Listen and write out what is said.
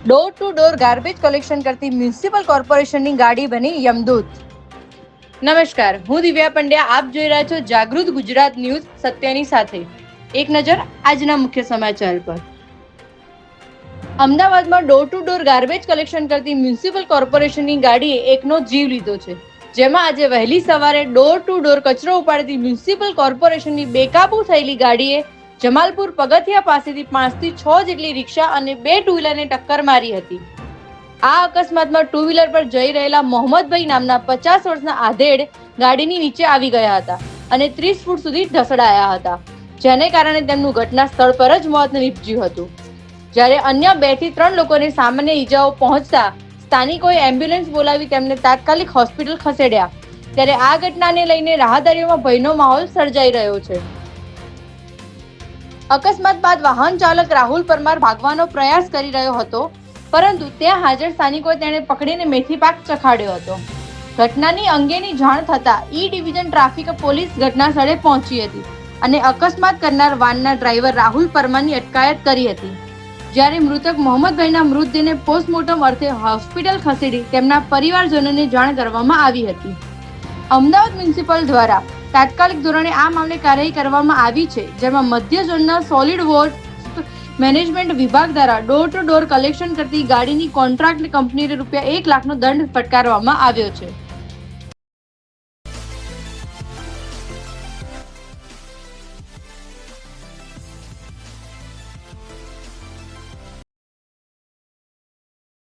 Door to door garbage collection કરતી municipal કોર્પોરેશનની ગાડી બની યમદૂત. નમસ્કાર, હું દિવ્યા પંડ્યા. આપ જોઈ રહ્યા છો જાગૃત ગુજરાત ન્યૂઝ સત્યની સાથે. એક નજર આજના મુખ્ય સમાચાર પર. અમદાવાદમાં door to door garbage collection કરતી મ્યુનિસિપલ કોર્પોરેશનની ગાડીએ એકનો જીવ લીધો છે. જેમાં આજે વહેલી સવારે ડોર ટુ ડોર કચરો ઉપાડતી મ્યુનિસિપલ કોર્પોરેશનની બેકાબુ થયેલી ગાડીએ જમાલપુર પગથિયા પાસેથી 5 થી 6 જેટલી રિક્ષા અને 2 ટુ વ્હીલરને ટક્કર મારી હતી. આ અકસ્માતમાં ટુ વ્હીલર પર જઈ રહેલા મોહમ્મદભાઈ નામના 50 વર્ષના આધેડ ગાડીની નીચે આવી ગયા હતા અને 30 ફૂટ સુધી ઢસડાયા હતા, જેને કારણે તેમનું ઘટના સ્થળ પર જ મોત નીપજ્યું હતું. જ્યારે અન્ય 2 થી 3 લોકોને સામાન્ય ઈજાઓ પહોંચતા સ્થાનિકોએ એમ્બ્યુલન્સ બોલાવી તેમને તાત્કાલિક હોસ્પિટલ ખસેડ્યા. ત્યારે આ ઘટનાને લઈને રાહદારીઓમાં ભયનો માહોલ સર્જાઈ રહ્યો છે. અકસ્માત બાદ વાહન ચાલક રાહુલ પરમાર ભાગવાનો પ્રયાસ કરી રહ્યો હતો, પરંતુ ત્યાં હાજર સ્થાનિકોએ તેને પકડીને મેથી પાક ચખાડ્યો હતો. ઘટનાની અંગેની જાણ થતાં ઈ ડિવિઝન ટ્રાફિક પોલીસ ઘટના સ્થળે પહોંચી હતી અને અકસ્માત કરનાર વાનના ડ્રાઈવર રાહુલ પરમારની અટકાયત કરી હતી. જ્યારે મૃતક મોહમ્મદભાઈના મૃતદેહને પોસ્ટમોર્ટમ અર્થે હોસ્પિટલ ખસેડી તેમના પરિવારજનોને જાણ કરવામાં આવી હતી. અમદાવાદ મ્યુનિસિપલ દ્વારા તાત્કાલિક ધોરણે આ મામલે કાર્યવાહી કરવામાં આવી છે, જેમાં મધ્ય ઝોનના સોલિડ વેસ્ટ મેનેજમેન્ટ વિભાગ દ્વારા ડોર ટુ ડોર કલેક્શન કરતી ગાડીની કોન્ટ્રાક્ટ કંપનીને ₹1 લાખનો દંડ ફટકારવામાં આવ્યો છે.